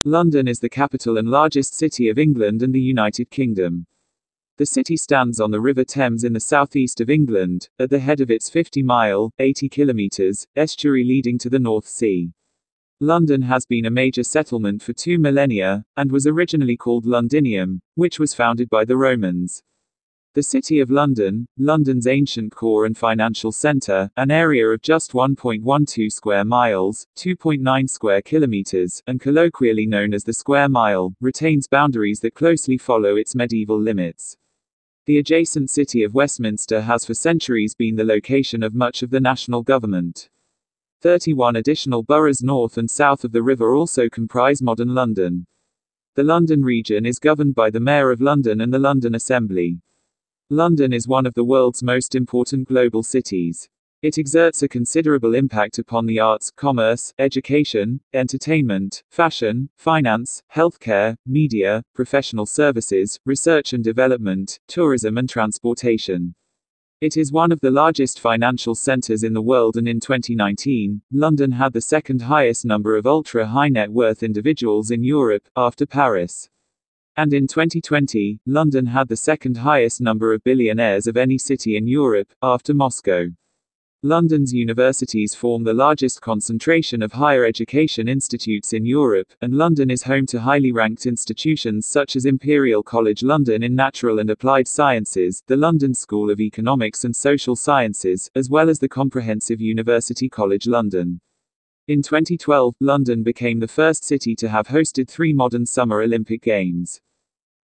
London is the capital and largest city of England and the United Kingdom. The city stands on the River Thames in the southeast of England, at the head of its 50-mile, 80 kilometers, estuary leading to the North Sea. London has been a major settlement for 2 millennia, and was originally called Londinium, which was founded by the Romans. The City of London, London's ancient core and financial centre, an area of just 1.12 square miles, 2.9 square kilometres, and colloquially known as the square mile, retains boundaries that closely follow its medieval limits. The adjacent city of Westminster has for centuries been the location of much of the national government. 31 additional boroughs north and south of the river also comprise modern London. The London region is governed by the Mayor of London and the London Assembly. London is one of the world's most important global cities. It exerts a considerable impact upon the arts, commerce, education, entertainment, fashion, finance, healthcare, media, professional services, research and development, tourism and transportation. It is one of the largest financial centers in the world, and in 2019, London had the second highest number of ultra-high net worth individuals in Europe, after Paris. And in 2020, London had the second highest number of billionaires of any city in Europe, after Moscow. London's universities form the largest concentration of higher education institutes in Europe, and London is home to highly ranked institutions such as Imperial College London in natural and applied sciences, the London School of Economics and Social Sciences, as well as the comprehensive University College London. In 2012, London became the first city to have hosted 3 modern Summer Olympic Games.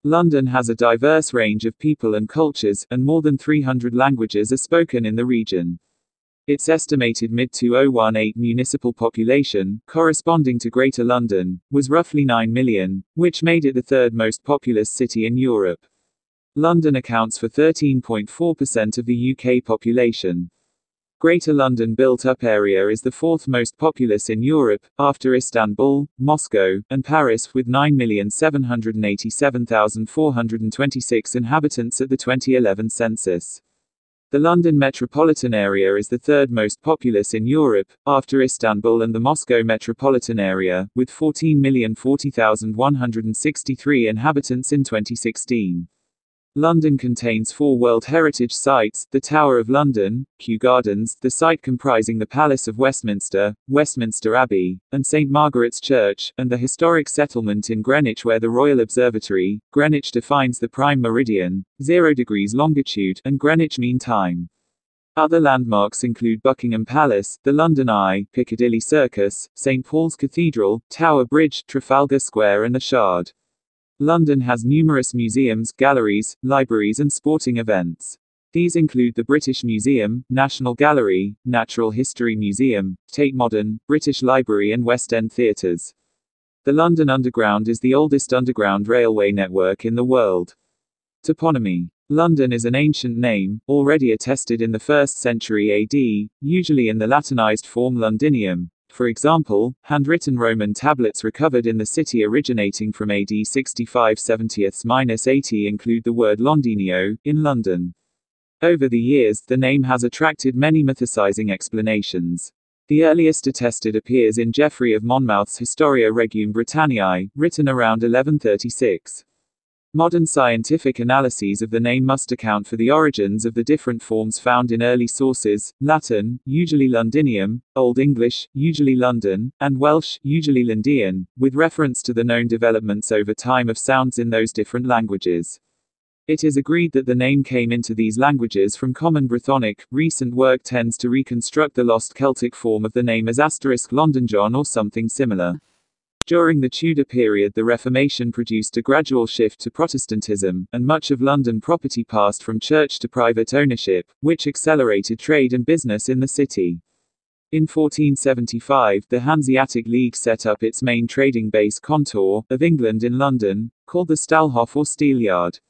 London has a diverse range of people and cultures, and more than 300 languages are spoken in the region. Its estimated mid-2018 municipal population, corresponding to Greater London, was roughly 9 million, which made it the third most populous city in Europe. London accounts for 13.4% of the UK population. Greater London built-up area is the 4th most populous in Europe, after Istanbul, Moscow, and Paris, with 9,787,426 inhabitants at the 2011 census. The London Metropolitan area is the 3rd most populous in Europe, after Istanbul and the Moscow Metropolitan area, with 14,040,163 inhabitants in 2016. London contains 4 World Heritage Sites: the Tower of London, Kew Gardens, the site comprising the Palace of Westminster, Westminster Abbey, and St. Margaret's Church, and the historic settlement in Greenwich where the Royal Observatory, Greenwich defines the prime meridian, 0 degrees longitude, and Greenwich Mean Time. Other landmarks include Buckingham Palace, the London Eye, Piccadilly Circus, St. Paul's Cathedral, Tower Bridge, Trafalgar Square and the Shard. London has numerous museums, galleries, libraries and sporting events. These include the British Museum, National Gallery, Natural History Museum, Tate Modern, British Library and West End Theatres. The London Underground is the oldest underground railway network in the world. Toponymy. London is an ancient name, already attested in the 1st century AD, usually in the Latinized form Londinium. For example, handwritten Roman tablets recovered in the city originating from AD 65-70-80 include the word Londinio, in London. Over the years, the name has attracted many mythicizing explanations. The earliest attested appears in Geoffrey of Monmouth's Historia Regum Britanniae, written around 1136. Modern scientific analyses of the name must account for the origins of the different forms found in early sources: Latin, usually Londinium, Old English, usually London, and Welsh, usually Lundian, with reference to the known developments over time of sounds in those different languages. It is agreed that the name came into these languages from Common Brythonic. Recent work tends to reconstruct the lost Celtic form of the name as *Londonjon or something similar. During the Tudor period, the Reformation produced a gradual shift to Protestantism, and much of London property passed from church to private ownership, which accelerated trade and business in the city. In 1475, the Hanseatic League set up its main trading base Contour of England in London, called the Stahlhof or Steelyard.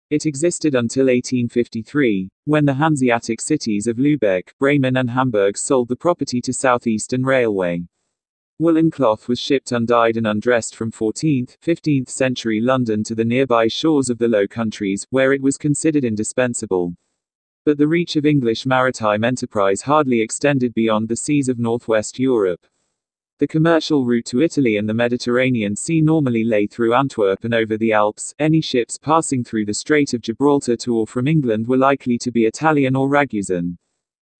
It existed until 1853, when the Hanseatic cities of Lübeck, Bremen and Hamburg sold the property to Southeastern Railway. Woolen cloth was shipped undyed and undressed from 14th, 15th century London to the nearby shores of the Low Countries, where it was considered indispensable. But the reach of English maritime enterprise hardly extended beyond the seas of northwest Europe. The commercial route to Italy and the Mediterranean Sea normally lay through Antwerp and over the Alps. Any ships passing through the Strait of Gibraltar to or from England were likely to be Italian or Ragusan.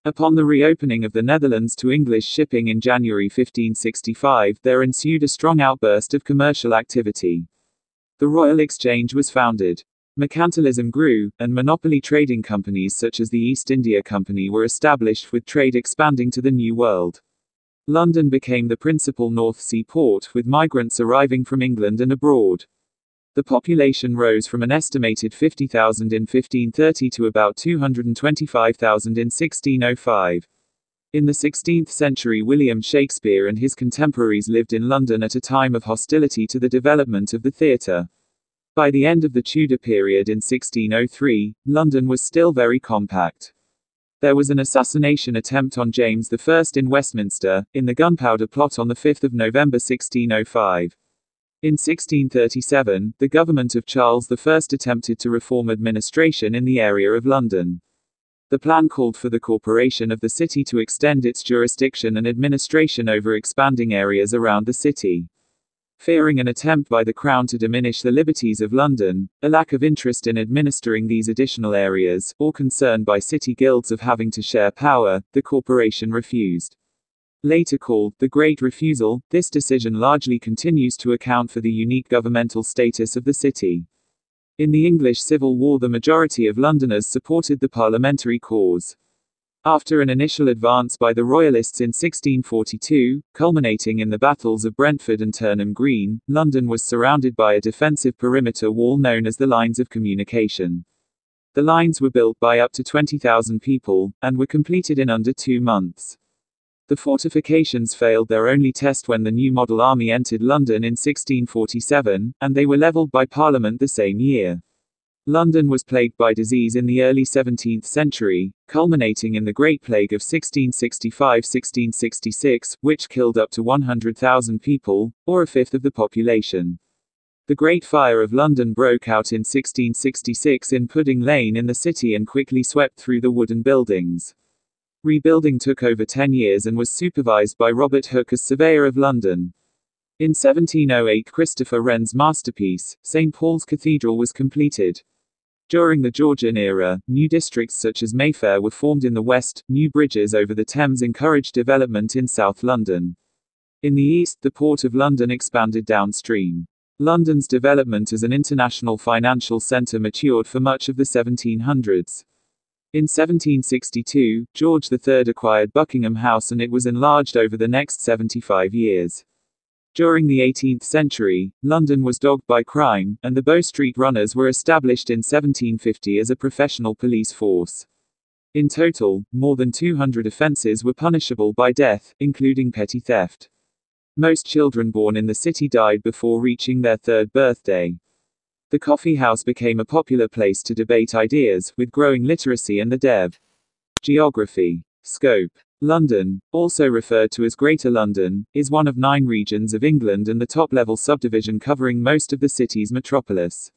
Upon the reopening of the Netherlands to English shipping in January 1565, there ensued a strong outburst of commercial activity. The Royal Exchange was founded. Mercantilism grew, and monopoly trading companies such as the East India Company were established, with trade expanding to the New World. London became the principal North Sea port, with migrants arriving from England and abroad. The population rose from an estimated 50,000 in 1530 to about 225,000 in 1605. In the 16th century, William Shakespeare and his contemporaries lived in London at a time of hostility to the development of the theatre. By the end of the Tudor period in 1603, London was still very compact. There was an assassination attempt on James I in Westminster, in the Gunpowder Plot on 5 November 1605. In 1637, the government of Charles I attempted to reform administration in the area of London. The plan called for the corporation of the city to extend its jurisdiction and administration over expanding areas around the city. Fearing an attempt by the Crown to diminish the liberties of London, a lack of interest in administering these additional areas, or concern by city guilds of having to share power, the corporation refused. Later called the Great Refusal, this decision largely continues to account for the unique governmental status of the city. In the English Civil War, the majority of Londoners supported the parliamentary cause. After an initial advance by the Royalists in 1642, culminating in the battles of Brentford and Turnham Green, London was surrounded by a defensive perimeter wall known as the Lines of Communication. The lines were built by up to 20,000 people, and were completed in under 2 months. The fortifications failed their only test when the new model army entered London in 1647, and they were levelled by Parliament the same year. London was plagued by disease in the early 17th century, culminating in the Great Plague of 1665–1666, which killed up to 100,000 people, or a fifth of the population. The Great Fire of London broke out in 1666 in Pudding Lane in the city and quickly swept through the wooden buildings. Rebuilding took over 10 years and was supervised by Robert Hooke as Surveyor of London. In 1708, Christopher Wren's masterpiece, St. Paul's Cathedral, was completed. During the Georgian era, new districts such as Mayfair were formed in the west. New bridges over the Thames encouraged development in South London. In the east, the Port of London expanded downstream. London's development as an international financial centre matured for much of the 1700s. In 1762, George III acquired Buckingham House and it was enlarged over the next 75 years. During the 18th century, London was dogged by crime, and the Bow Street Runners were established in 1750 as a professional police force. In total, more than 200 offences were punishable by death, including petty theft. Most children born in the city died before reaching their 3rd birthday. The coffee house became a popular place to debate ideas, with growing literacy and the dev. Geography. Scope. London, also referred to as Greater London, is one of 9 regions of England and the top-level subdivision covering most of the city's metropolis.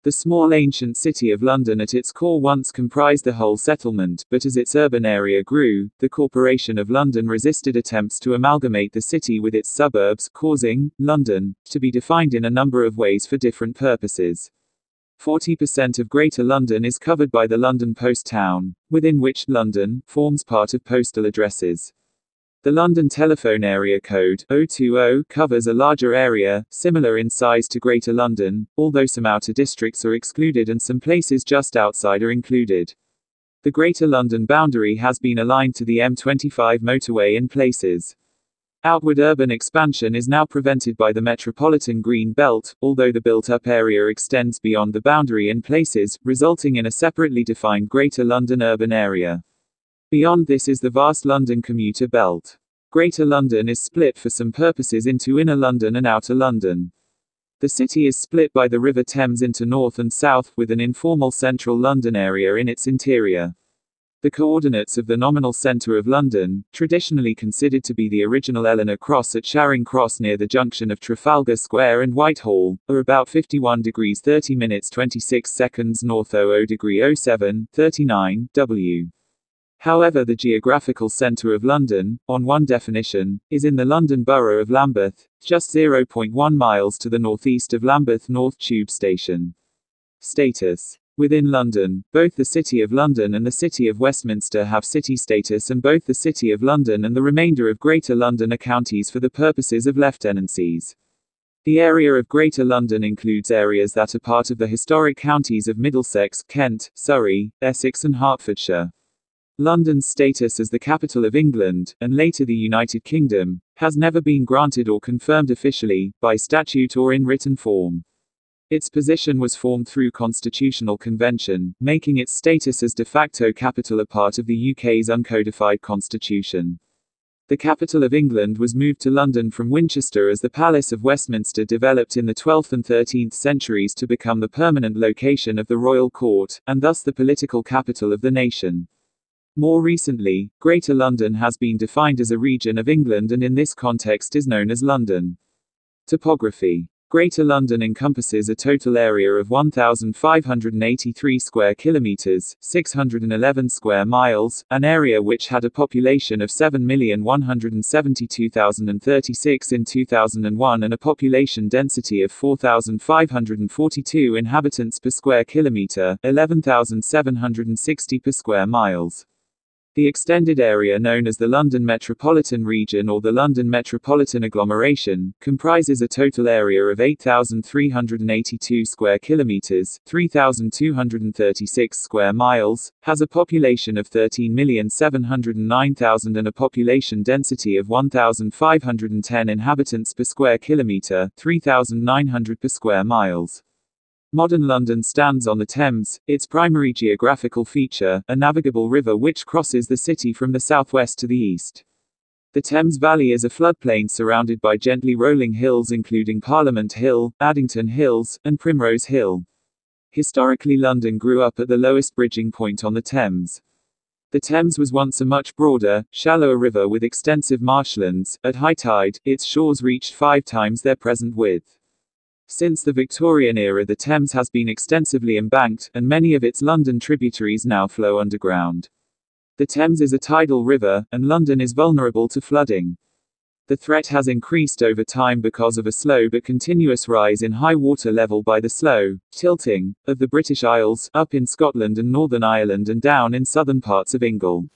The small ancient city of London at its core once comprised the whole settlement, but as its urban area grew, the Corporation of London resisted attempts to amalgamate the city with its suburbs, causing London to be defined in a number of ways for different purposes. 40% of Greater London is covered by the London Post Town, within which London forms part of postal addresses. The London telephone area code 020 covers a larger area, similar in size to Greater London, although some outer districts are excluded and some places just outside are included. The Greater London boundary has been aligned to the M25 motorway in places. Outward urban expansion is now prevented by the Metropolitan Green Belt, although the built-up area extends beyond the boundary in places, resulting in a separately defined Greater London urban area. Beyond this is the vast London commuter belt. Greater London is split for some purposes into Inner London and Outer London. The city is split by the River Thames into north and south, with an informal central London area in its interior. The coordinates of the nominal centre of London, traditionally considered to be the original Eleanor Cross at Charing Cross near the junction of Trafalgar Square and Whitehall, are about 51 degrees 30 minutes 26 seconds north 00 degree 07, 39, W. However, the geographical centre of London, on one definition, is in the London Borough of Lambeth, just 0.1 miles to the northeast of Lambeth North Tube Station. Status. Within London, both the City of London and the City of Westminster have city status, and both the City of London and the remainder of Greater London are counties for the purposes of lieutenancies. The area of Greater London includes areas that are part of the historic counties of Middlesex, Kent, Surrey, Essex and Hertfordshire. London's status as the capital of England, and later the United Kingdom, has never been granted or confirmed officially, by statute or in written form. Its position was formed through constitutional convention, making its status as de facto capital a part of the UK's uncodified constitution. The capital of England was moved to London from Winchester as the Palace of Westminster developed in the 12th and 13th centuries to become the permanent location of the royal court, and thus the political capital of the nation. More recently, Greater London has been defined as a region of England and in this context is known as London. Topography. Greater London encompasses a total area of 1,583 square kilometres, 611 square miles, an area which had a population of 7,172,036 in 2001 and a population density of 4,542 inhabitants per square kilometre, 11,760 per square miles. The extended area known as the London Metropolitan region or the London Metropolitan agglomeration, comprises a total area of 8,382 square kilometres, 3,236 square miles, has a population of 13,709,000 and a population density of 1,510 inhabitants per square kilometre, 3,900 per square miles. Modern London stands on the Thames, its primary geographical feature, a navigable river which crosses the city from the southwest to the east. The Thames Valley is a floodplain surrounded by gently rolling hills including Parliament Hill, Addington Hills, and Primrose Hill. Historically, London grew up at the lowest bridging point on the Thames. The Thames was once a much broader, shallower river with extensive marshlands. At high tide, its shores reached 5 times their present width. Since the Victorian era, the Thames has been extensively embanked, and many of its London tributaries now flow underground. The Thames is a tidal river, and London is vulnerable to flooding. The threat has increased over time because of a slow but continuous rise in high water level by the slow tilting of the British Isles, up in Scotland and Northern Ireland and down in southern parts of England.